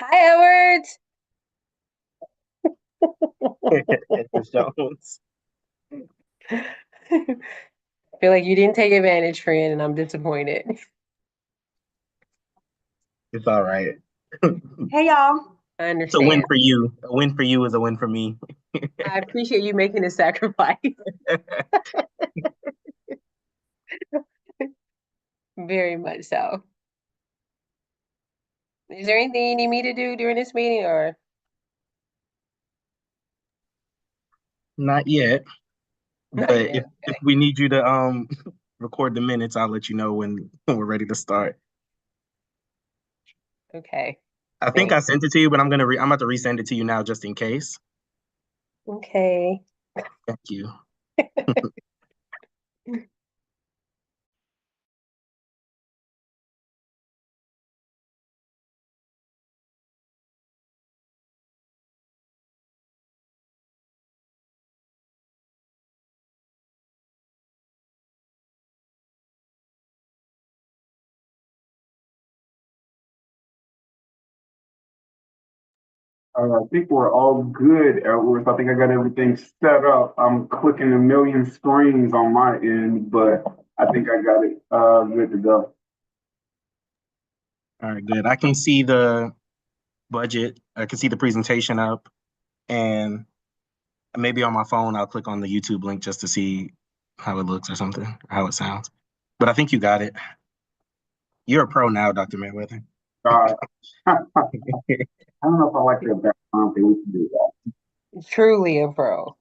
Hi, Edward. Miss Jones. I feel like you didn't take advantage, friend, and I'm disappointed. It's all right. Hey y'all. I It's a win understand. for you. A win for you is a win for me. I appreciate you making the sacrifice. Very much so. Is there anything you need me to do during this meeting or Not yet, not but yet? if we need you to record the minutes, I'll let you know when we're ready to start. Okay. I think Thank I sent it to you, but I'm about to resend it to you now just in case. Okay. Thank you. I think we're all good, Edwards. I think I got everything set up. I'm clicking a million screens on my end, but I think I got it good to go. All right, good. I can see the budget. I can see the presentation up, and maybe on my phone I'll click on the YouTube link just to see how it looks or something, or how it sounds. But I think you got it. You're a pro now, Dr. Merriweather. Uh, I don't know if I like that background thing. We can do that. you. Truly a pro.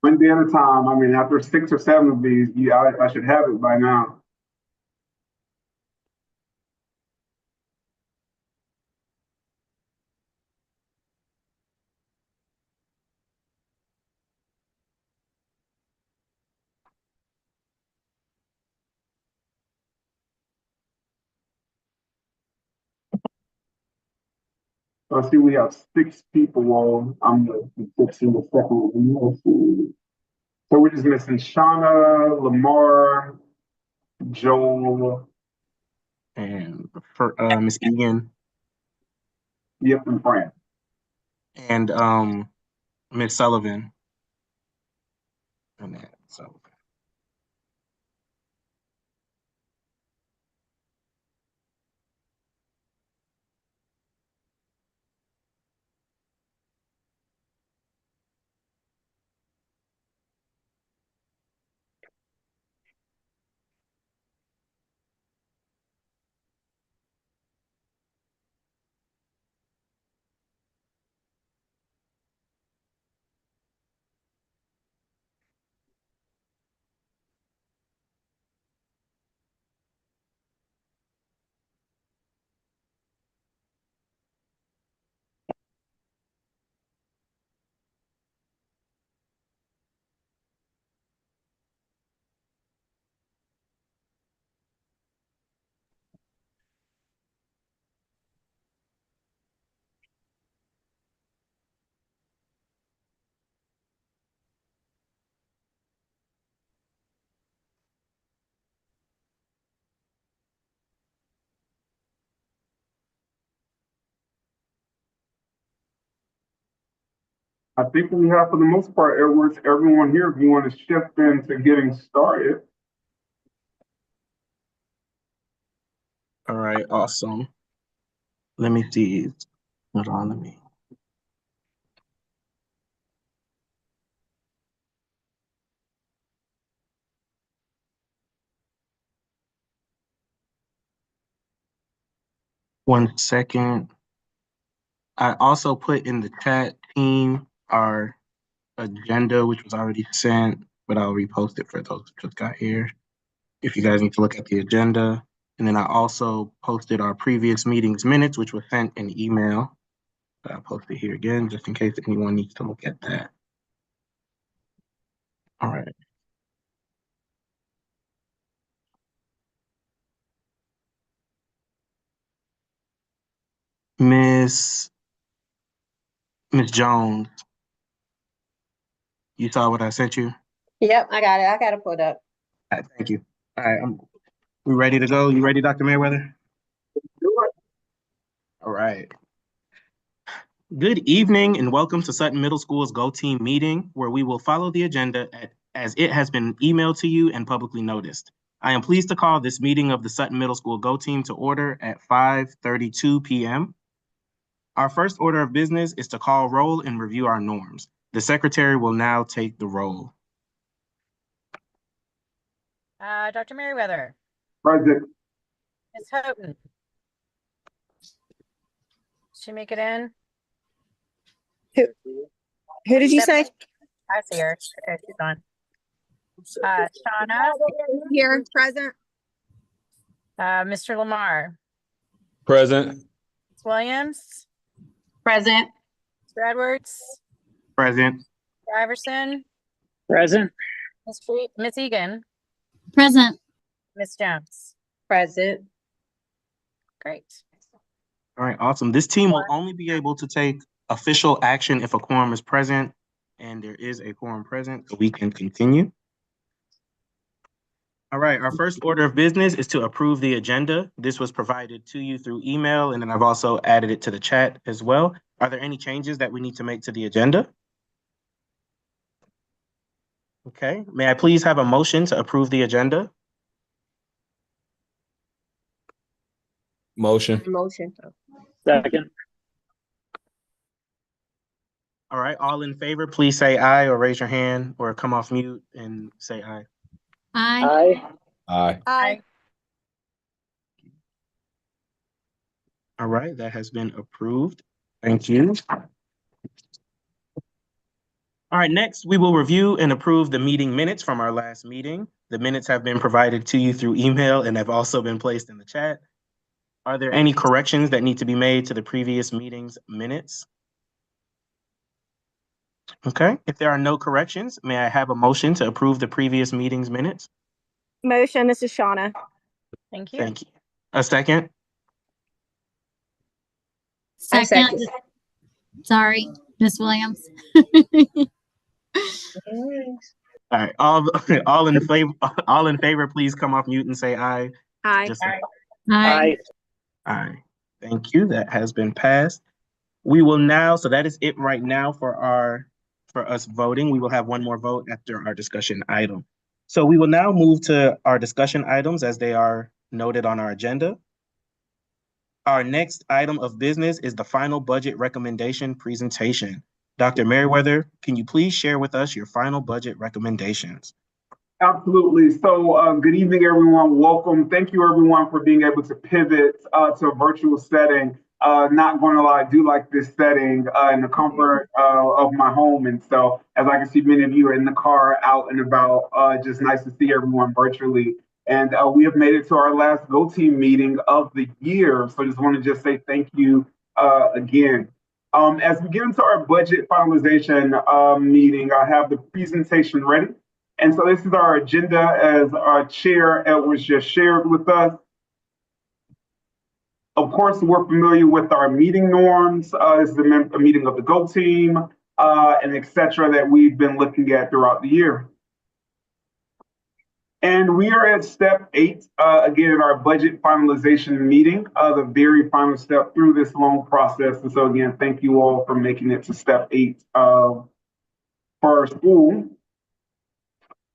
One day at a time. I mean, after 6 or 7 of these, I should have it by now. So I see we have 6 people on. I'm fixing the second one. So we're just missing Shauna, Lamar, Joel, And for Miss Egan yep, and Fran. and Miss Sullivan. And that, so I think we have, for the most part, Edwards, everyone here, if you want to shift into getting started. all right, awesome. Let me see. Hold on, let me 1 second. I also put in the chat team our agenda, which was already sent, but I'll repost it for those who just got here. If you guys need to look at the agenda. And then I also posted our previous meetings minutes, which was sent in email. But I'll post it here again, just in case anyone needs to look at that. All right. Miss Miss Jones, you saw what I sent you? Yep, I got it. I got it pulled up. All right, thank you. All right, we ready to go? You ready, Dr. Merriweather? Do it. All right. Good evening and welcome to Sutton Middle School's Go Team meeting, where we will follow the agenda as it has been emailed to you and publicly noticed. I am pleased to call this meeting of the Sutton Middle School Go Team to order at 5:32 p.m. Our first order of business is to call roll and review our norms. The secretary will now take the roll. Dr. Merriweather, Present. Ms. Houghton. Did she make it in? Who did you say? I see her. Okay, she's on. Shauna, Here, present. Mr. Lamar, Present. Ms. Williams, Present. Mr. Edwards, Present. Mr. Iverson, Present. Ms. Egan, Present. Ms. Jones. Present. Great. All right, awesome. This team will only be able to take official action if a quorum is present, and there is a quorum present, so we can continue. All right, our first order of business is to approve the agenda. This was provided to you through email, and then I've also added it to the chat as well. Are there any changes that we need to make to the agenda? Okay, may I please have a motion to approve the agenda? Motion. Motion. Second. All right, all in favor, please say aye or raise your hand or come off mute and say aye. Aye. Aye. Aye. All right, that has been approved. Thank you. All right, next we will review and approve the meeting minutes from our last meeting. The minutes have been provided to you through email and have also been placed in the chat. Are there any corrections that need to be made to the previous meeting's minutes? Okay, if there are no corrections, may I have a motion to approve the previous meeting's minutes? Motion, this is Shauna. Thank you. Thank you. A second? I Second. second. Sorry, Miss Williams. All right, all in favor, please come off mute and say aye. Aye. Just Aye. Aye. aye. Thank you. That has been passed. We will now, so that is it right now for us voting. We will have one more vote after our discussion item. So we will now move to our discussion items as they are noted on our agenda. Our next item of business is the final budget recommendation presentation. Dr. Merriweather, can you please share with us your final budget recommendations? Absolutely. So, good evening, everyone. Welcome. Thank you, everyone, for being able to pivot to a virtual setting. Not going to lie, I do like this setting in the comfort of my home. And so, as I can see, many of you are in the car, out and about. Just nice to see everyone virtually. And we have made it to our last Go Team meeting of the year. So, just want to say thank you again. As we get into our budget finalization meeting, I have the presentation ready. And so this is our agenda as our chair Edwards just shared with us. Of course, we're familiar with our meeting norms. This is a meeting of the Go Team and et cetera that we've been looking at throughout the year. And we are at step 8, again, in our budget finalization meeting, the very final step through this long process. And so again, thank you all for making it to step 8 for our school.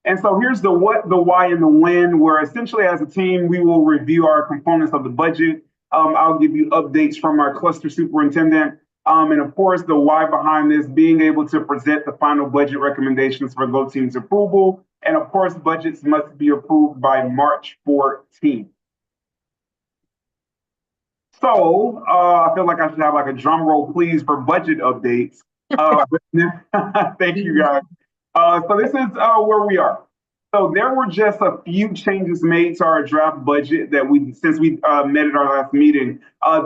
And so here's the what, the why, and the when, where essentially as a team, we will review our components of the budget. I'll give you updates from our cluster superintendent. And of course, the why behind this, being able to present the final budget recommendations for Go Team's approval. And of course, budgets must be approved by March 14th. So I feel like I should have like a drum roll, please, for budget updates. Thank you, guys. So this is where we are. So there were just a few changes made to our draft budget that since we met at our last meeting.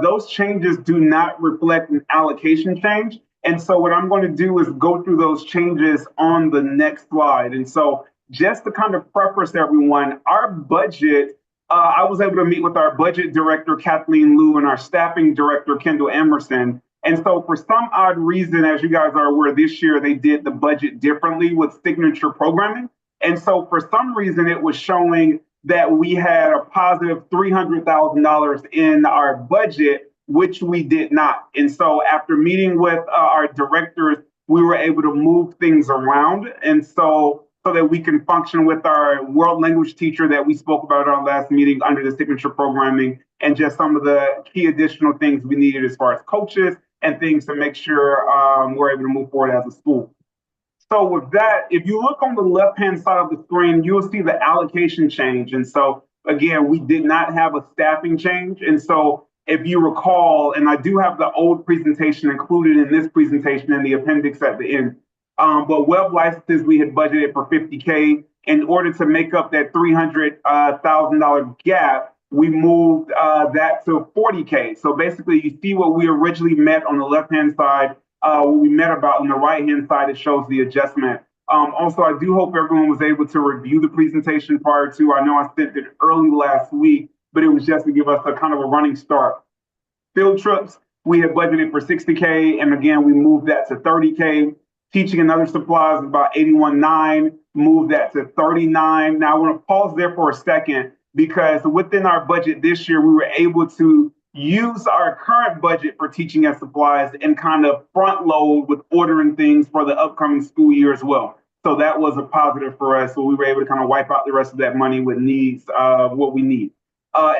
Those changes do not reflect an allocation change. And so what I'm going to do is go through those changes on the next slide. And so just to kind of preface everyone, our budget, I was able to meet with our budget director, Kathleen Liu, and our staffing director, Kendall Emerson. And so for some odd reason, as you guys are aware, this year they did the budget differently with signature programming. And so for some reason, it was showing that we had a positive $300,000 in our budget which we did not. And so after meeting with our directors, we were able to move things around. And so that we can function with our world language teacher that we spoke about at our last meeting under the signature programming, and just some of the key additional things we needed as far as coaches and things to make sure we're able to move forward as a school. So with that, if you look on the left-hand side of the screen, you'll see the allocation change. And so again, we did not have a staffing change. And so if you recall, and I do have the old presentation included in this presentation in the appendix at the end, but web licenses, we had budgeted for $50K. In order to make up that $300,000 gap, we moved that to $40K. So basically, you see what we originally met on the left-hand side, what we met about on the right-hand side, it shows the adjustment. Also, I do hope everyone was able to review the presentation prior to. I know I sent it early last week, but it was just to give us a kind of a running start. Field trips, we had budgeted for $60K, and again, we moved that to $30K. Teaching and other supplies is about $81,900, moved that to $39,000. Now I want to pause there for a second, because within our budget this year, we were able to use our current budget for teaching and supplies and kind of front load with ordering things for the upcoming school year as well. So that was a positive for us. So we were able to kind of wipe out the rest of that money with needs, what we need.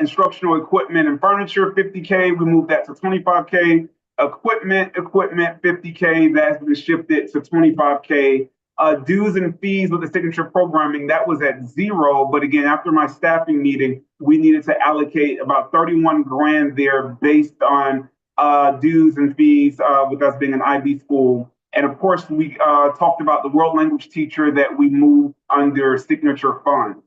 Instructional equipment and furniture, $50K, we moved that to $25K. Equipment, $50K, that's been shifted to $25K. Dues and fees with the signature programming, that was at $0. But again, after my staffing meeting, we needed to allocate about 31 grand there based on dues and fees with us being an IB school. And of course, we talked about the world language teacher that we moved under signature funds.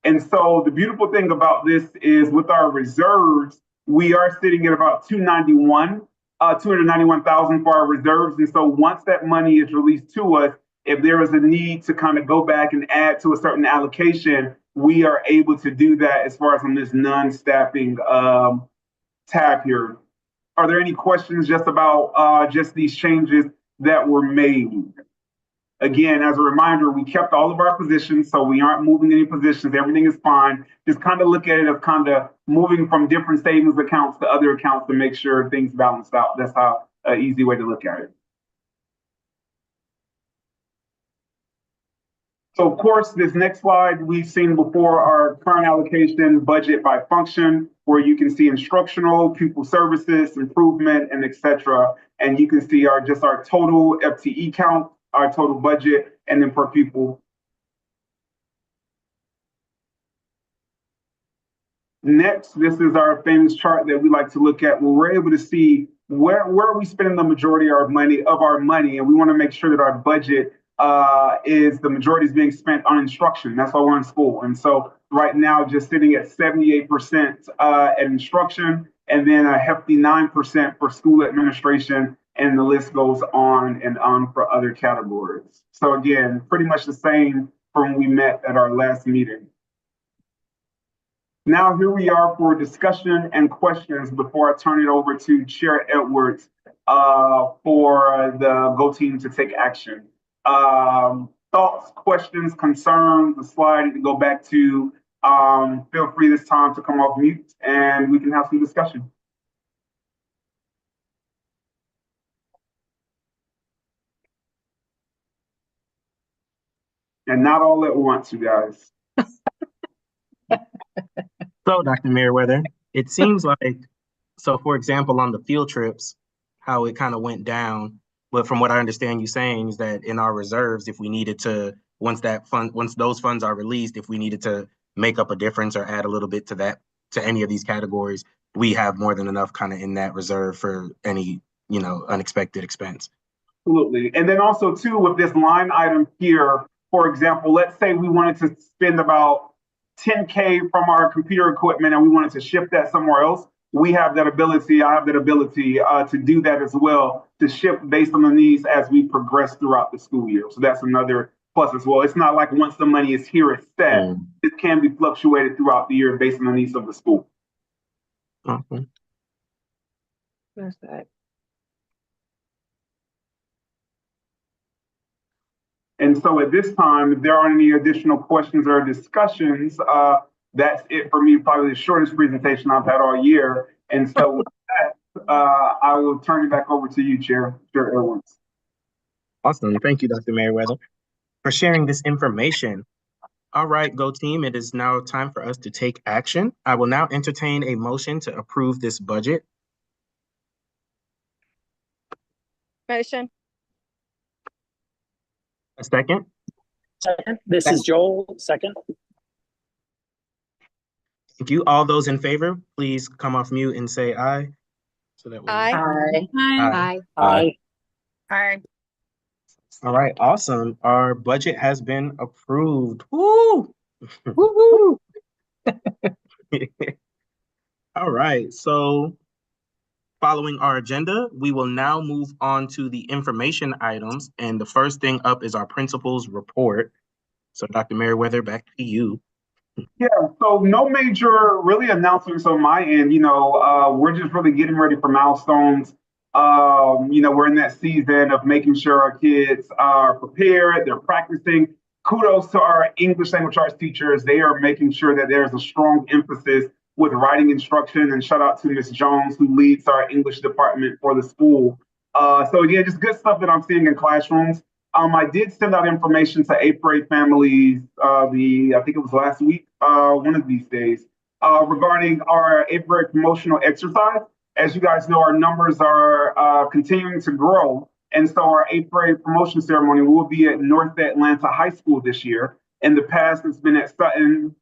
And so the beautiful thing about this is with our reserves, we are sitting at about 291,000 for our reserves. And so once that money is released to us, if there is a need to kind of go back and add to a certain allocation, we are able to do that as far as on this non-staffing tab here. Are there any questions just about just these changes that were made? Again, as a reminder, we kept all of our positions, so we aren't moving any positions. Everything is fine. Just kind of look at it as kind of moving from different savings accounts to other accounts to make sure things balance out. That's how an easy way to look at it. So of course, this next slide we've seen before, our current allocation budget by function, where you can see instructional, pupil services, improvement, and etc. And you can see our total FTE count, our total budget, and then per pupil. Next, this is our famous chart that we like to look at, where we're able to see where are we spending the majority of our money, and we want to make sure that our budget is the majority is being spent on instruction. That's why we're in school. And so right now, just sitting at 78% at instruction, and then a hefty 9% for school administration, and the list goes on and on for other categories. So again, pretty much the same from when we met at our last meeting. Now here we are for discussion and questions before I turn it over to Chair Edwards for the Go Team to take action. Thoughts, questions, concerns, the slide you can go back to. Feel free this time to come off mute and we can have some discussion. And not all at once, you guys. So, Dr. Merriweather, it seems like, so for example, on the field trips, how it kind of went down. But from what I understand you saying is that in our reserves, if we needed to, once those funds are released, if we needed to make up a difference or add a little bit to that, to any of these categories, we have more than enough kind of in that reserve for any, unexpected expense. Absolutely. And then also too, with this line item here, for example, let's say we wanted to spend about $10K from our computer equipment and we wanted to shift that somewhere else. We have that ability, I have that ability to do that as well, to shift based on the needs as we progress throughout the school year. So that's another plus as well. It's not like once the money is here, it's set. It can be fluctuated throughout the year based on the needs of the school. Okay. That's that. And so at this time, if there aren't any additional questions or discussions, that's it for me, probably the shortest presentation I've had all year. And so with that, I will turn it back over to you, Chair Edwards. Awesome. Thank you, Dr. Merriweather, for sharing this information. All right, Go Team, it is now time for us to take action. I will now entertain a motion to approve this budget. Motion. A second? Second. This is Joel. Second. Thank you. All those in favor, please come off mute and say aye. So that way. Aye. Aye. Aye. Aye. Aye. All right, awesome. Our budget has been approved. Woo! Woo-hoo. All right, so following our agenda, we will now move on to the information items. And the first thing up is our principal's report. So Dr. Merriweather, back to you. Yeah, so no major really announcements on my end. We're just really getting ready for milestones. We're in that season of making sure our kids are prepared, they're practicing. Kudos to our English language arts teachers. They are making sure that there's a strong emphasis with writing instruction, and shout out to Ms. Jones, who leads our English department for the school. So again, just good stuff that I'm seeing in classrooms. I did send out information to eighth grade families, I think it was last week, one of these days, regarding our eighth grade promotional exercise. As you guys know, our numbers are continuing to grow. And so our eighth grade promotion ceremony will be at North Atlanta High School this year. In the past, it's been at Sutton,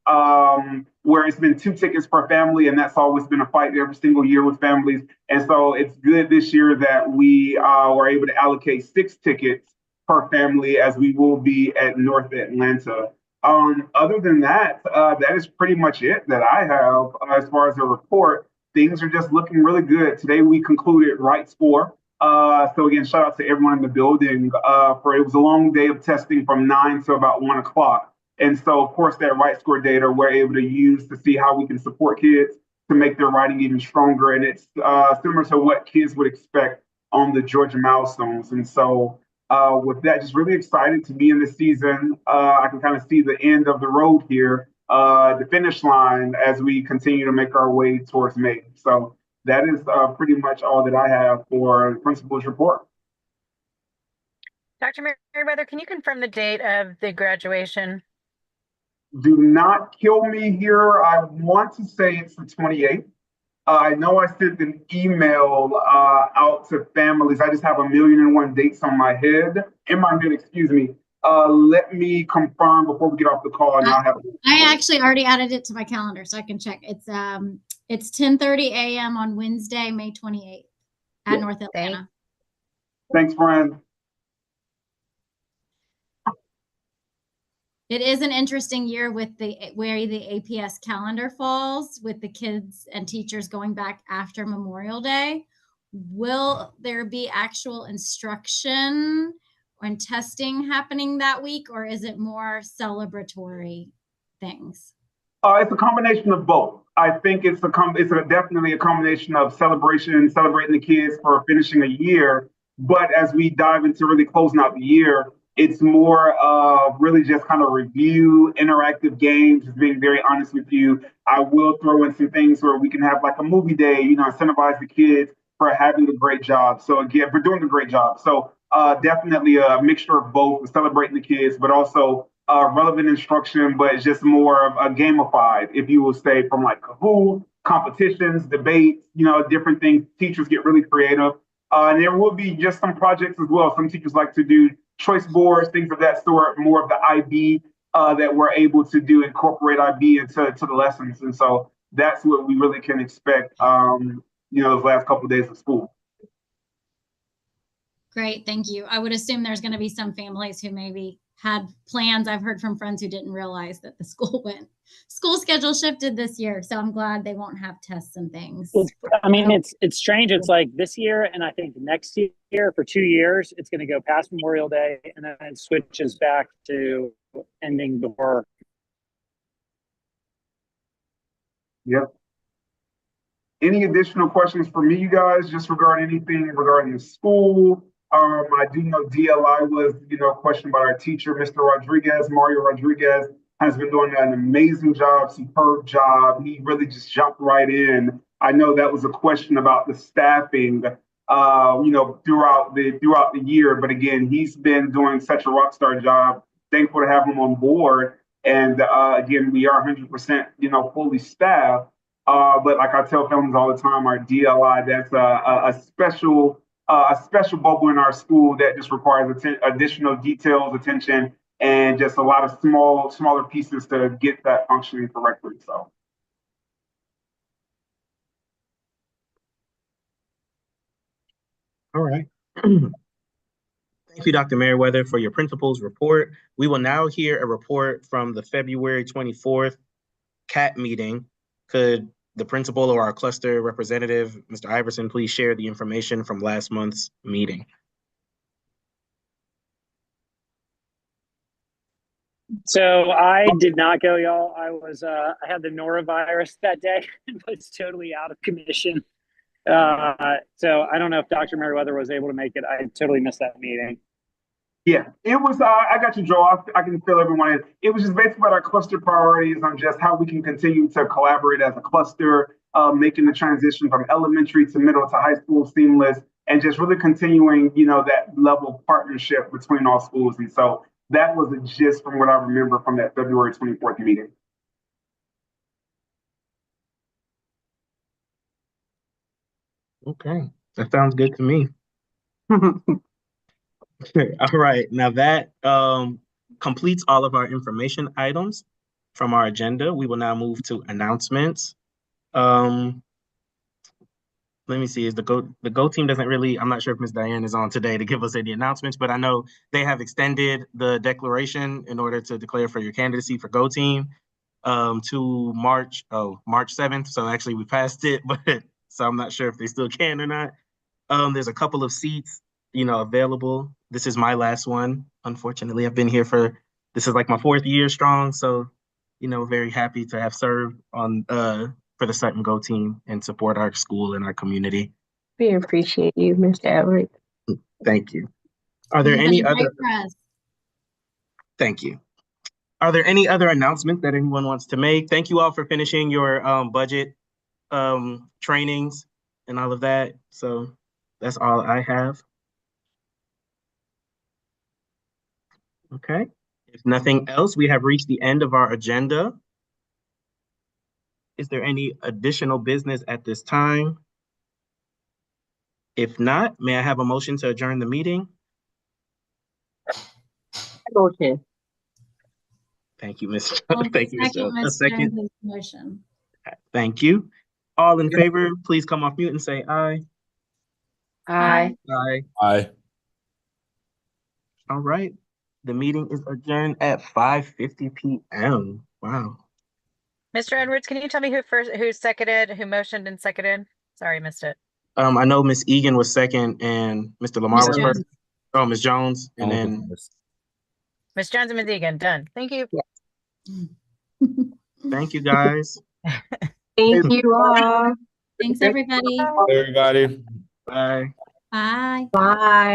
where it's been 2 tickets per family, and that's always been a fight every single year with families. And so it's good this year that we were able to allocate 6 tickets per family, as we will be at North Atlanta. Other than that, that is pretty much it that I have as far as the report. Things are just looking really good. Today we concluded right score. So again, shout out to everyone in the building for it was a long day of testing from 9 to about 1 o'clock. And so, of course, that right score data we're able to use to see how we can support kids to make their writing even stronger. And it's similar to what kids would expect on the Georgia milestones. And so with that, just really excited to be in this season. I can kind of see the end of the road here, the finish line, as we continue to make our way towards May. So that is pretty much all that I have for the principal's report. Dr. Merriweather, can you confirm the date of the graduation? Do not kill me here. I want to say it's the 28th. I know I sent an email out to families. I just have 1,000,001 dates on my head. Excuse me. Let me confirm before we get off the call. And I'll have. I actually already added it to my calendar, so I can check. It's 10:30 a.m. on Wednesday, May 28th at North Atlanta. Thanks, friend. It is an interesting year with where the APS calendar falls, with the kids and teachers going back after Memorial Day. Will there be actual instruction and testing happening that week, or is it more celebratory things? It's a combination of both. I think it's definitely a combination of celebrating the kids for finishing a year. But as we dive into really closing out the year, it's more really just kind of review, interactive games, just being very honest with you. I will throw in some things where we can have like a movie day, incentivize the kids for having a great job. So again, for doing a great job. So definitely a mixture of both, celebrating the kids, but also relevant instruction, but it's just more of a gamified, if you will say, from like Kahoot, competitions, debates, different things. Teachers get really creative. And there will be just some projects as well. Some teachers like to do choice boards, things of that sort, more of the IB that we're able to do, incorporate IB into the lessons. And so that's what we really can expect, those last couple of days of school. Great, thank you. I would assume there's going to be some families who maybe had plans. I've heard from friends who didn't realize that the school schedule shifted this year. So I'm glad they won't have tests and things. It's strange. It's like this year, and I think next year for 2 years, it's going to go past Memorial Day, and then it switches back to ending before. Yep. Any additional questions for me, you guys, just regarding anything regarding the school? I do know DLI was, questioned by our teacher, Mr. Rodriguez. Mario Rodriguez has been doing an amazing job, superb job. He really just jumped right in I know that was a question about the staffing, throughout the year. But again, he's been doing such a rock star job. Thankful to have him on board. And again, we are 100%, fully staffed. But like I tell felons all the time, our DLI, that's a special bubble in our school that just requires additional details, attention, and just a lot of smaller pieces to get that functioning correctly. So. All right. Thank you, Dr. Merriweather, for your principal's report. We will now hear a report from the February 24th CAT meeting. Could the principal or our cluster representative, Mr. Iverson, please share the information from last month's meeting? So I did not go, y'all. I had the norovirus that day and was totally out of commission. So I don't know if Dr. Merriweather was able to make it. I totally missed that meeting. Yeah, it was, I got you, Joe. I can fill everyone in. It was just basically about our cluster priorities on just how we can continue to collaborate as a cluster, making the transition from elementary to middle to high school seamless, and just really continuing, that level of partnership between all schools. And so that was a gist from what I remember from that February 24th meeting. Okay, that sounds good to me. All right, now that completes all of our information items from our agenda. We will now move to announcements. Let me see, the Go team doesn't really, I'm not sure if Ms. Diane is on today to give us any announcements, but I know they have extended the declaration in order to declare for your candidacy for Go team to March 7th. So actually we passed it, but so I'm not sure if they still can or not. There's a couple of seats, available. This is my last one. Unfortunately, I've been here this is like my 4th year strong. So, very happy to have served on for the Sutton Go team and support our school and our community. We appreciate you, Mr. Edwards. Thank you. Are there any other? Thank you. Are there any other announcements that anyone wants to make? Thank you all for finishing your budget trainings and all of that. So that's all I have. Okay. If nothing else, we have reached the end of our agenda. Is there any additional business at this time? If not, may I have a motion to adjourn the meeting? Motion. Thank you, Ms. Thank you, Ms. A second. Motion. Thank you. All in favor, please come off mute and say aye. Aye. Aye. Aye. All right. The meeting is adjourned at 5:50 p.m. Wow. Mr. Edwards, can you tell me who motioned and seconded? Sorry, I missed it. I know Ms. Egan was second and Mr. Lamar was first. Oh, Ms. Jones, and then Ms. Jones and Ms. Egan, done. Thank you. thank you, guys. Thank you all. Thanks, everybody. Everybody. Bye. Bye. Bye.